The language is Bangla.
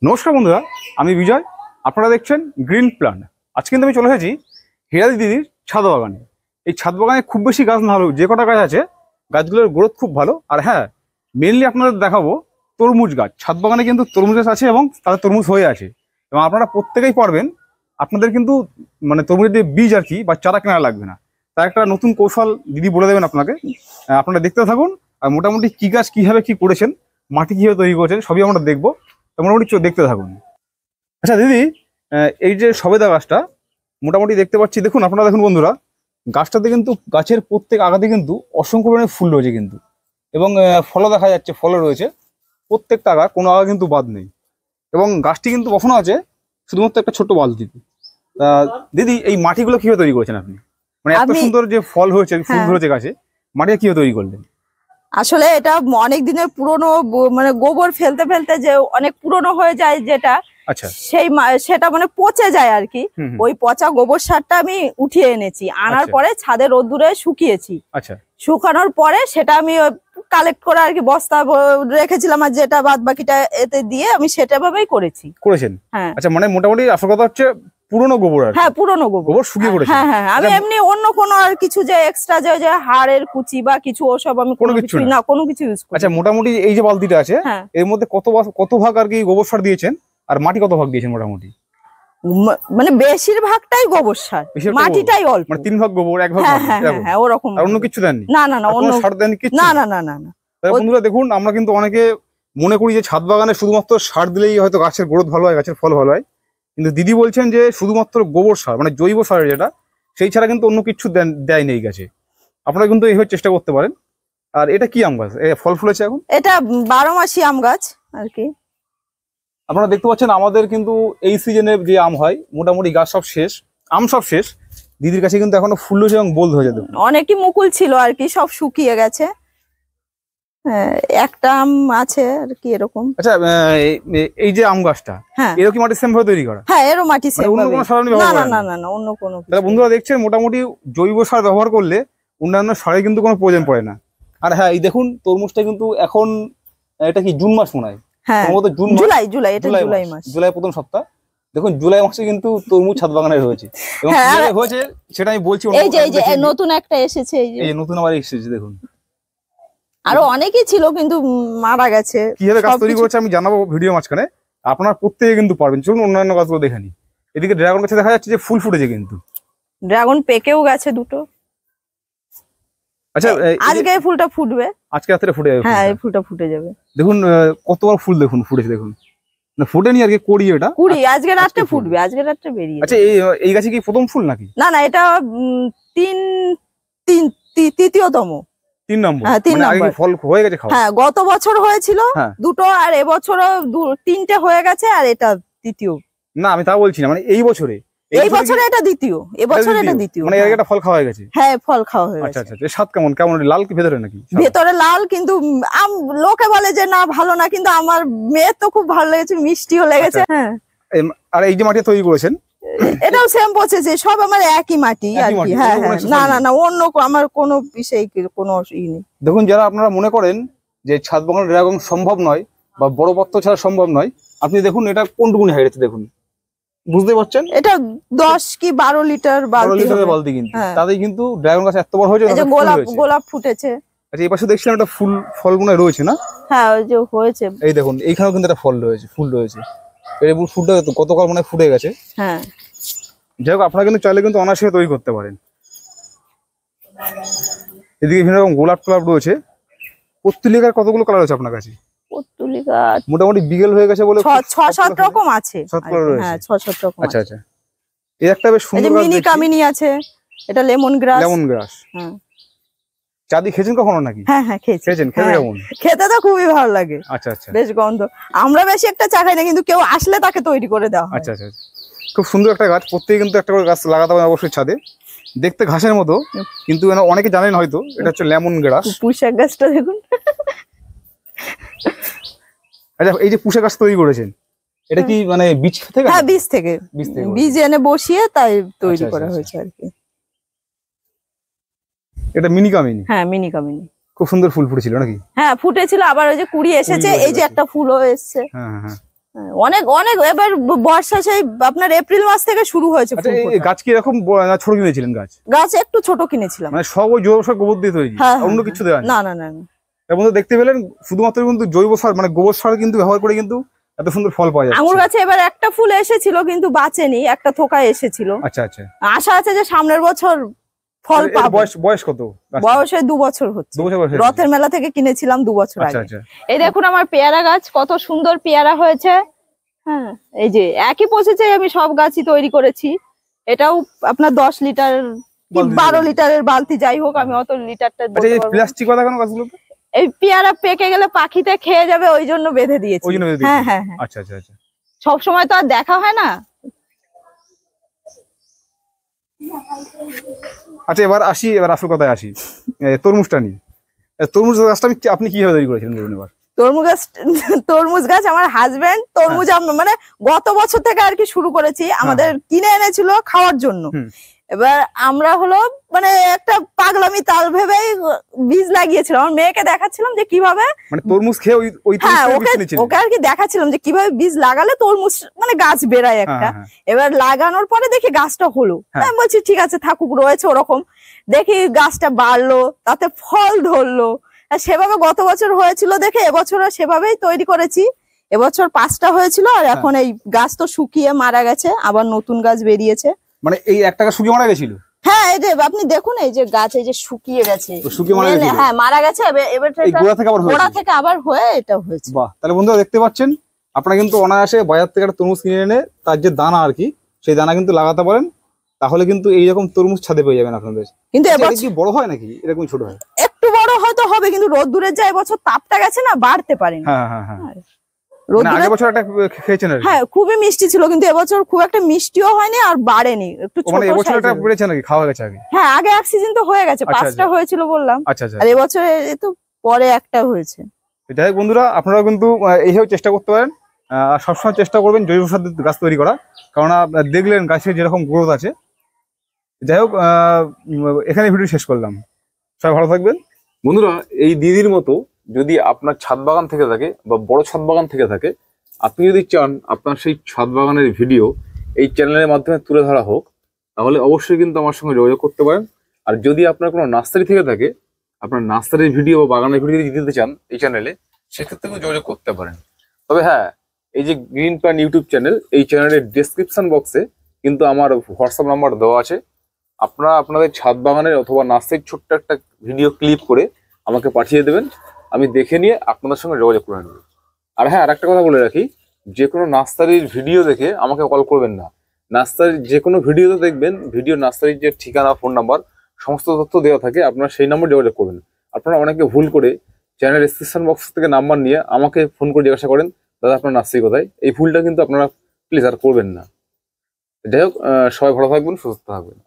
নমস্কার বন্ধুরা, আমি বিজয়। আপনারা দেখছেন গ্রিন প্ল্যান। আজকে কিন্তু আমি চলে এসেছি হিরাদি দিদির ছাদ বাগানে। এই ছাদ বাগানে খুব বেশি গাছ না হলেও যে কটা গাছ আছে গাছগুলোর গ্রোথ খুব ভালো। আর হ্যাঁ, মেনলি আপনাদের দেখাবো তরমুজ গাছ। ছাদ বাগানে কিন্তু তরমুজ গাছ আছে এবং তাদের তরমুজ হয়ে আছে, এবং আপনারা প্রত্যেকেই পারবেন। আপনাদের কিন্তু মানে তরমুজের যে বীজ আর কি বা চারা কেনা লাগবে না, তার একটা নতুন কৌশল দিদি বলে দেবেন আপনাকে। আপনারা দেখতে থাকুন। আর মোটামুটি কী গাছ কীভাবে কী করেছেন, মাটি কীভাবে তৈরি করেছেন, সবই আমরা দেখবো। মোটামুটি দেখতে থাকুন। আচ্ছা দিদি, এই যে সবেদা গাছটা মোটামুটি দেখতে পাচ্ছি, দেখুন আপনারা দেখুন বন্ধুরা, গাছটাতে কিন্তু গাছের প্রত্যেক আগাতে কিন্তু অসংখ্য পরিমাণে ফুল রয়েছে কিন্তু, এবং ফলও দেখা যাচ্ছে, ফলও রয়েছে প্রত্যেকটা আগা, কোনো আগা কিন্তু বাদ নেই। এবং গাছটি কিন্তু কখনো আছে শুধুমাত্র একটা ছোট্ট বালতিতে। দিদি, এই মাটিগুলো কিভাবে তৈরি করেছেন আপনি? মানে এত সুন্দর যে ফল হয়েছে, ফুল ধরেছে গাছে, মাটিটা কিভাবে তৈরি করলেন? আসলে এটা অনেক দিনের পুরনো, মানে গোবর ফেলতে ফেলতে যে অনেক পুরনো হয়ে যায় যেটা, আচ্ছা, সেটা মানে পচে যায় আর কি। ওই পচা গোবর সারটা আমি উঠিয়ে এনেছি, আনার পরে ছাদে রোদ্দুরে শুকিয়েছি। আচ্ছা, শুকানোর পরে সেটা আমি কালেক্ট করে আর কি বস্তা রেখেছিলাম, আর যেটা বাদ বাকিটা এতে দিয়ে আমি সেটা ভাবেই করেছেন। হ্যাঁ, আচ্ছা, মানে মোটামুটি আসল কথা হচ্ছে পুরনো গোবর। হ্যাঁ, পুরনো গোবর শুকিয়ে পড়েছে। হ্যাঁ হ্যাঁ, আমি এমনি অন্য কোনো আর কিছু যে এক্সট্রা যে হাড়ের কুচি বা কিছু ওসব আমি কোনো কিছু ইউজ করি। আচ্ছা, মোটামুটি এই যে বালতিটা আছে এর মধ্যে কত ভাগ আর কি গোবর সার দিয়েছেন, আর মাটি কত ভাগ দিয়েছেন? মোটামুটি মানে বেশিরভাগটাই গোবর সার, মাটিটাই অল্প, মানে 3 ভাগ গোবর 1 ভাগ মাটি। হ্যাঁ, ওরকম। আর অন্য কিছু দেননি? না না না, অন্য সার দেননি কিছু? না না না না না। বন্ধুরা দেখুন, আমরা কিন্তু অনেকে মনে করি যে ছাদ বাগানে শুধুমাত্র সার দিলেই হয়তো গাছের গ্রোথ ভালো হয়, গাছের ফল ভালো হয়, কিন্তু দিদি বলছেন যে শুধুমাত্র গোবর সার, মানে জৈব সার যেটা, সেই ছাড়া কিন্তু অন্য কিছু দেয়নি এই গাছে। আপনারা কিন্তু এইভাবে চেষ্টা করতে পারেন। আর এটা কি আম গাছ? ফল ফুলেছে এখন? এটা 12 মাসি আম গাছ আর কি। আপনারা দেখতে পাচ্ছেন আমাদের কিন্তু এই সিজনে যে আম হয়, মোটামুটি গাছ সব শেষ, আম সব শেষ। দিদির কাছে কিন্তু এখনো ফুল হয়েছে এবং বলদ হয়েছে। দেখুন অনেকই মুকুল ছিল আর কি, সব শুকিয়ে গেছে। হ্যাঁ, একটা আম আছে আর কি এরকম। আচ্ছা, এই যে আম গাছটা এরকম মাটি সেম ভাবে তৈরি করা? হ্যাঁ, এরও মাটি সেম। অন্য কোনো সার না না না না, অন্য কোনো। তাহলে বন্ধুরা দেখছেন, মোটামুটি জৈব সার ব্যবহার করলে অন্যান্য সারে কিন্তু কোনো প্রয়োজন পড়ে না। আর হ্যাঁ, এই দেখুন তরমুজটা কিন্তু এখন, এটা কি জুন মাস মনে হয়? হ্যাঁ, জুলাই প্রথম সপ্তাহ। দেখুন জুলাই মাসে কিন্তু তরমুজ ছাদ বাগানে হয়েছে, এবং হয়েছে সেটা আমি বলছি। এই যে নতুন একটা এসেছে, এই যে নতুন আবার এসেছে, দেখুন। আরো অনেকেই ছিল কিন্তু মারা গেছে। কিভাবে গাছ তৈরি করেছে আমি জানাবো ভিডিও মাঝখানে, আপনার প্রত্যেকে কিন্তু পারবেন। চলুন অন্যান্য গাছগুলো দেখে নি। এদিকে ড্রাগন গাছে দেখা যাচ্ছে যে ফুল ফুটেছে, কিন্তু ড্রাগন পেকেও গেছে দুটো। আচ্ছা, আজকে এই ফুলটা ফুটবে, আজকে রাতে ফুটে যাবে। হ্যাঁ, এই ফুলটা ফুটে যাবে। দেখুন কতবার ফুল দেখুন ফুটেছে, দেখুন। না ফুটেনি আর কি, কুড়ি, এটা কুড়ি আজকে রাতে ফুটবে, আজকে রাতে বেরিয়ে। আচ্ছা, এই গাছে কি প্রথম ফুল নাকি? না না, এটা তৃতীয়তম, 3 নম্বর। হ্যাঁ, 3 নম্বর। ফল হয়ে গেছে খাওয়া? হ্যাঁ, গত বছর হয়েছিল দুটো, আর এবছরও 3টে হয়ে গেছে, আর এটা তৃতীয়। না, আমি তা বলছি না, মানে এই বছরে এটা দ্বিতীয়, এবছর এটা দ্বিতীয়। মানে এর একটা ফল খাওয়া হয়ে গেছে? হ্যাঁ, ফল খাওয়া হয়ে গেছে। আচ্ছা আচ্ছা, স্বাদ কেমন? লাল কি ভেতরে নাকি? ভেতরে লাল, কিন্তু লোকে বলে যে না ভালো না, কিন্তু আমার মেয়ের তো খুব ভালো লেগেছে, মিষ্টিও লেগেছে। হ্যাঁ, আর এই যে মাটি তৈরি করেছেন এটাও সেম প্রসেসে, সব আমার একই মাটি আর কি। হ্যাঁ হ্যাঁ, না না না, অন্য আমার কোনো বিষয় কোনো অসুবিধা নেই। দেখুন, যারা আপনারা মনে করেন যে ছাদ বাগান এরকম সম্ভব নয় বা বড় পাত্র ছাড়া সম্ভব নয়, আপনি দেখুন এটা কোনটুকুনি হাইট আছে, দেখুন, বুঝতে পারছেন? এটা 10 কি 12 লিটার বালতি, কিন্তু তাতেই কিন্তু ড্রাগন গাছ এত বড় হয়েছে। এই যে গোলাপ ফুটেছে। আচ্ছা, এই পাশে দেখছিলাম একটা ফল মনে রয়েছে না? হ্যাঁ, ওই যে হয়েছে, এই দেখুন এইখানেও কিন্তু একটা ফুল রয়েছে। এই ফুলটা গতকাল মনে হয় ফুটে গেছে। হ্যাঁ, যাই হোক, আপনারা কিন্তু চাইলে কিন্তু অনায়াসে তৈরি করতে পারেন। এদিকে বিভিন্ন রকম গোলাপ রয়েছে। পত্তুলিকার কতগুলো কালার আছে আপনার কাছে? পত্তুলিকা মোটামুটি বিকেল হয়ে গেছে বলে 6-7 রকম আছে। হ্যাঁ, 6-7 রকম। আচ্ছা আচ্ছা, এই একটা বেশ সুন্দর মিনি কামিনী আছে, এটা লেমন গ্রাস। হ্যাঁ, চাঁদি খেয়েছেন কখনো নাকি? হ্যাঁ হ্যাঁ, খেয়েছেন। খেতে কেমন? খেতে তো খুবই ভালো লাগে। আচ্ছা আচ্ছা, বেশ গন্ধ। আমরা বেশি একটা চা খাই না, কিন্তু কেউ আসলে তাকে তৈরি করে দেওয়া হয়। আচ্ছা আচ্ছা, খুব সুন্দর একটা গাছ। প্রত্যেকে কিন্তু একটা করে গাছ লাগাতে হবে অবশ্যই ছাদে। দেখতে ঘাসের মতো, কিন্তু অনেকে জানেন হয়তো এটা হচ্ছে লেমন গ্রাস। পুঁইশাক গাছটা দেখুন। আচ্ছা, এই যে পুঁইশাক গাছ তৈরি করেছেন, এটা কি মানে বীজ থেকে? হ্যাঁ, বীজ এনে বসিয়ে তাই তৈরি করা হয়েছে আর কি। এটা মিনি কামিনী? হ্যাঁ, মিনি কামিনী। খুব সুন্দর ফুল ফুটেছিল নাকি? হ্যাঁ, ফুটেছিল, আবার ওই যে কুড়ি এসেছে, এই যে একটা ফুলও এসেছে। হ্যাঁ হ্যাঁ, অনেক অনেক এবার বর্ষা সেই আপনার এপ্রিল মাস থেকে শুরু হয়েছে। আচ্ছা, এই গাছ কি এরকম ছোট কিনেছিলেন? গাছ একটু ছোট কিনেছিলাম, মানে সব ওই জৈব সার গোবর দিয়ে তৈরি, অন্য কিছু দেওয়া না? না না না। এর মধ্যে দেখতে পেলেন শুধুমাত্র কিন্তু জৈব সার মানে গোবর সার কিন্তু ব্যবহার করে কিন্তু এত সুন্দর ফল পাওয়া যাচ্ছে। আঙুর গাছে এবার একটা ফুল এসেছিল কিন্তু বাঁচেনি, একটা থোকা এসেছিল। আচ্ছা আচ্ছা, আশা আছে যে সামনের বছর ফল পাবো। বয়স কত? বয়সে 2 বছর হচ্ছে। রথের মেলা থেকে কিনেছিলাম 2 বছর আগে। এই দেখুন আমার পেয়ারা গাছ কত সুন্দর পেয়ারা হয়েছে। হ্যাঁ, এই যে একই প্রসেসে আমি সব গাছই তৈরি করেছি। এটাও আপনার 10 লিটার কি 12 লিটারের বালতি, যাই হোক আমি অত লিটারটা বলতে পারবো না। প্লাস্টিক কথা কেন গাছগুলোতে? এই পেয়ারা পেকে গেলে পাখিতে খেয়ে যাবে, ওই জন্য বেঁধে দিয়েছি। হ্যাঁ হ্যাঁ হ্যাঁ। আচ্ছা আচ্ছা আচ্ছা, সব সময় তো আর দেখা হয় না। আচ্ছা, এবার আসল কথায় আসি, তরমুজটা নিয়ে। তরমুজ গাছটা আপনি কিভাবে তৈরি করেছিলেন বলুন এবার? তরমুজ গাছ আমার হাজবেন্ড তরমুজ মানে গত বছর থেকে আর কি শুরু করেছি। আমাদের কিনে এনেছিল খাওয়ার জন্য। এবার আমরা হলো মানে একটা পাগলামি তাল ভেবেই বীজ লাগিয়েছিলাম। আমার মেয়েকে দেখাচ্ছিলাম যে কিভাবে মানে তরমুজ খেয়ে ওকে আর কি দেখাচ্ছিলাম যে কিভাবে বীজ লাগালে তরমুজ মানে গাছ বেরায় একটা। এবার লাগানোর পরে দেখি গাছটা হলো, আমি বলছি ঠিক আছে থাকুক, রয়েছে ওরকম। দেখি গাছটা বাড়লো, তাতে ফল ধরলো। সেভাবে গত বছর হয়েছিল দেখে এবছরও সেভাবেই তৈরি করেছি। এবছর 5টা হয়েছিল, আর এখন এই গাছ তো শুকিয়ে মারা গেছে, আবার নতুন গাছ বেরিয়েছে। মানে এই একটা গাছ শুকিয়ে মারা গেছিল? হ্যাঁ, এই যে আপনি দেখুন এই যে গাছ এই যে শুকিয়ে গেছে, হ্যাঁ মারা গেছে। এবার গোড়া থেকে আবার হয়ে এটা হয়েছে। বাহ, তাহলে বন্ধুরা দেখতে পাচ্ছেন, আপনারা কিন্তু অনায়াসে বাজার থেকে একটা তরমুজ কিনে এনে তার যে দানা আর কি, সেই দানা কিন্তু লাগাতে পারেন। তাহলে কিন্তু এইরকম তরমুজ ছাদে পেয়ে যাবেন আপনাদের। কিন্তু এবার কি বড় হয় নাকি এরকম ছোট হয়? একটু বড় হয়তো হবে, কিন্তু রোদ্দুরের যা এবছর তাপটা গেছে না, বাড়তে পারেনি। হ্যাঁ হ্যাঁ হ্যাঁ, আগের বছর একটা খেয়েছেন? হ্যাঁ, খুবই মিষ্টি ছিল, কিন্তু এবছর খুব একটা মিষ্টিও হয়নি আর বাড়েনি, একটু ছোট। মানে এবছর একটা বেড়েছে নাকি, খাওয়া গেছে আগে? হ্যাঁ, আগে এক সিজন তো হয়ে গেছে, 5টা হয়েছিল বললাম। আচ্ছা আচ্ছা, আর এবছর তো পরে একটা হয়েছে। যাই হোক বন্ধুরা, আপনারাও কিন্তু এইভাবে চেষ্টা করতে পারেন। আর সবসময় চেষ্টা করবেন জৈব সার গাছ তৈরি করা, কারণ দেখলেন গাছের যেরকম গ্রোথ আছে। যাই হোক, এখানে ভিডিও শেষ করলাম। সবাই ভালো থাকবেন বন্ধুরা। এই দিদির মতো যদি আপনার ছাদ বাগান থেকে থাকে বা বড় ছাদ বাগান থেকে থাকে, আপনি যদি চান আপনার সেই ছাদ বাগানের ভিডিও এই চ্যানেলের মাধ্যমে তুলে ধরা হোক, তাহলে অবশ্যই কিন্তু আমার সঙ্গে যোগাযোগ করতে পারেন। আর যদি আপনার কোনো নার্সারি থেকে থাকে, আপনার নার্সারির ভিডিও বা বাগানের ভিডিও যদি দিতে চান এই চ্যানেলে, সেক্ষেত্রে যোগাযোগ করতে পারেন। তবে হ্যাঁ, এই যে গ্রিন প্ল্যান ইউটিউব চ্যানেল, এই চ্যানেলের ডেসক্রিপশন বক্সে কিন্তু আমার হোয়াটসঅ্যাপ নাম্বার দেওয়া আছে। আপনারা আপনাদের ছাদ বাগানের অথবা নার্সারির ছোট্ট একটা ভিডিও ক্লিপ করে আমাকে পাঠিয়ে দেবেন, আমি দেখে নিয়ে আপনাদের সঙ্গে যোগাযোগ করে নেব। আর হ্যাঁ, আর একটা কথা বলে রাখি, যে কোনো নার্সারির ভিডিও দেখে আমাকে কল করবেন না। নার্সারির যে কোনো ভিডিওতে দেখবেন ভিডিও নার্সারির যে ঠিকানা, ফোন নাম্বার, সমস্ত তথ্য দেওয়া থাকে, আপনারা সেই নাম্বার যোগাযোগ করবেন। আপনারা অনেকে ভুল করে চ্যানেল ডেসক্রিপশন বক্স থেকে নাম্বার নিয়ে আমাকে ফোন করে জিজ্ঞাসা করেন দাদা আপনার নার্সারি কোথায়। এই ভুলটা কিন্তু আপনারা প্লিজ আর করবেন না। যাই হোক, সবাই ভালো থাকবেন, সুস্থ থাকবেন।